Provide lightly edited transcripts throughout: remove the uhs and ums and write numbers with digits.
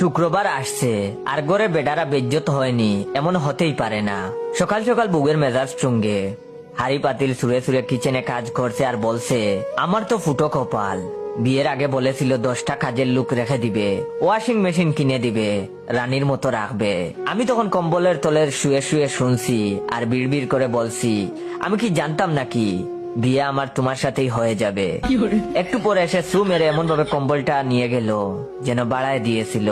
শুক্রবার আসছে আর ঘরে বেডারা বেজ্জত হয়নি এমন হতেই পারে না। সকাল সকাল বুগের মেজাজ চুঙ্গে হাড়ি পাতিল সুরে সুরে কিচেনে কাজ করছে আর বলছে, আমার তো ফুটো কপাল, বিয়ের আগে বলেছিল 10টা কাজের লোক রেখে দিবে, ওয়াশিং মেশিন কিনে দিবে, রানীর মতো রাখবে। আমি তখন কম্বলের তলের শুয়ে শুয়ে শুনছি আর বিড়বিড় করে বলছি, আমি কি জানতাম নাকি বিয়ে আমার তোমার সাথেই হয়ে যাবে। একটু পরে এসে সু মেরে এমন ভাবে কম্বলটা নিয়ে গেল যেন বাড়ায় দিয়েছিল।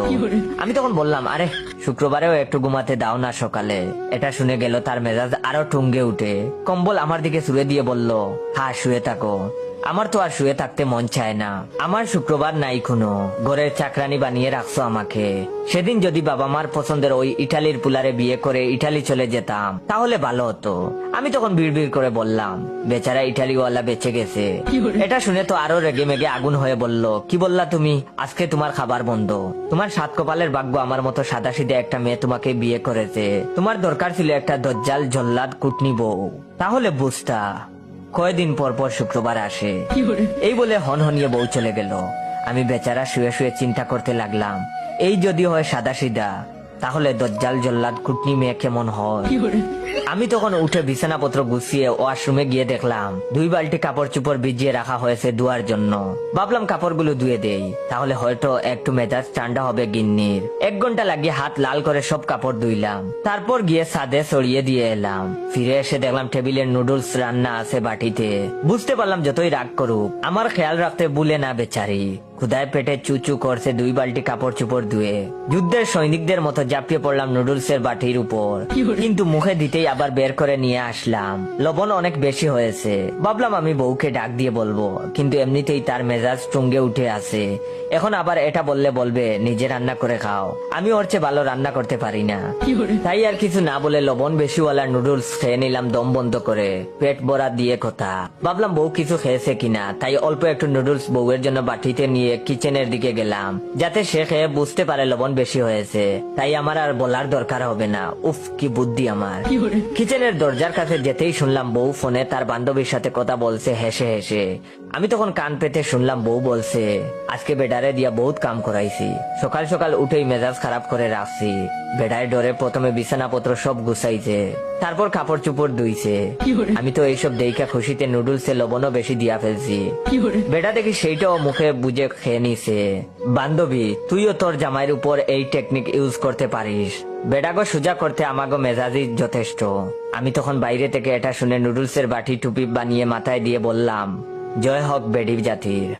আমি তখন বললাম, আরে শুক্রবারেও একটু ঘুমাতে দাও না সকালে। এটা শুনে গেল তার মেজাজ আরো টুঙ্গে উঠে কম্বল আমার দিকে ছুড়ে দিয়ে বলল, হ্যাঁ শুয়ে থাকো, আমার তো আর শুয়ে থাকতে মন চায় না। আমার শুক্রবার নাই কোনো, ঘরের চাকরানি বানিয়ে রাখছো আমাকে। সেদিন যদি বাবা মার পছন্দের ওই ইটালির পুলারে বিয়ে করে ইটালি চলে যেতাম তাহলে ভালো হতো। আমি তখন বিড়বিড় করে বললাম, বেচারা ইটালিওয়ালা বেঁচে গেছে। এটা শুনে তো আরো রেগে মেগে আগুন হয়ে বলল, কি বললা তুমি, আজকে তোমার খাবার বন্ধ। তোমার সাত কপালের ভাগ্য আমার মতো সাদাসিধে একটা মেয়ে তোমাকে বিয়ে করেছে। তোমার দরকার ছিল একটা দজ্জাল জল্লাদ কুটনি বউ, তাহলে বুঝতা। কয়দিন পর পর শুক্রবার আসে। এই বলে হনহনিয়ে বউ চলে গেল। আমি বেচারা শুয়ে শুয়ে চিন্তা করতে লাগলাম, এই যদি হয় সাদাসিধা তাহলে দজ্জাল জল্লাদ কুটনি মেয়ে কেমন হয়। আমি তখন উঠে বিছানাপত্র গুছিয়ে ওয়াশরুমে গিয়ে দেখলাম 2 বালতি কাপড় চোপড় ভিজিয়ে রাখা হয়েছে ধোয়ার জন্য। ভাবলাম কাপড়গুলো ধুয়ে দেই, তাহলে হয়তো একটু মেজাজ ঠান্ডা হবে গিন্নির। 1 ঘন্টা লাগিয়ে হাত লাল করে সব কাপড় ধুইলাম, তারপর গিয়ে ছাদে ছড়িয়ে দিয়ে এলাম। ফিরে এসে দেখলাম টেবিলের নুডলস রান্না আছে বাটিতে। বুঝতে পারলাম যতই রাগ করুক আমার খেয়াল রাখতে ভুলে না বেচারি। ক্ষুধায় পেটে চুচু করছে 2 বালতি কাপড় চোপড় ধুয়ে। যুদ্ধের সৈনিকদের মতো ঝাঁপিয়ে পড়লাম নুডলসের বাটির উপর, কিন্তু মুখে দিতেই আবার বের করে নিয়ে আসলাম। লবণ অনেক বেশি হয়েছে। ভাবলাম আমি বউকে ডাক দিয়ে বলবো, কিন্তু এমনিতেই তার মেজাজ টুঙ্গে উঠে আছে। এখন আবার এটা বললে বলবে নিজে রান্না করে খাও। আমি ওর চেয়ে ভালো রান্না করতে পারি না। তাই আর কিছু না বলে লবণ বেশিওয়ালা নুডলস খেয়ে নিলাম দম বন্ধ করে, পেট ভরা দিয়ে কথা। ভাবলাম বউ কিছু খেয়েছে কিনা, তাই অল্প একটু নুডলস বউয়ের জন্য বাটিতে নিয়ে কিচেনের দিকে গেলাম, যাতে সে খেয়ে বুঝতে পারে লবণ বেশি হয়েছে। তাই আমার আর বলার দরকার হবে না। উফ কি বুদ্ধি আমার। কিচেনের দরজার কাছে যেতেই শুনলাম বউ ফোনে তার বান্ধবীর সাথে কথা বলছে হেসে হেসে। আমি তখন কান পেতে শুনলাম বউ বলছে, আজকে বেডারে দিয়া বহুত কাম করাইছি, সকাল সকাল উঠেই মেজাজ খারাপ করে রাখছি। বেডায় ডরে প্রথমে বিছানাপত্র সব গুছাইছে, তারপর কাপড় চোপড় ধুইছে। আমি তো এইসব দেইখা খুশিতে নুডলসে লবণও বেশি দিয়া ফেলছি। বেটা দেখি সেইটাও মুখে বুঝে খেয়ে নিছে। বান্ধবী, তুইও তোর জামাইয়ের উপর এই টেকনিক ইউজ করতে পারিস। বেডাগো সোজা করতে আমাগো মেজাজই যথেষ্ট। আমি তখন বাইরে থেকে এটা শুনে নুডলসের বাটি টুপি বানিয়ে মাথায় দিয়ে বললাম, জয় হোক বেডি জাতির।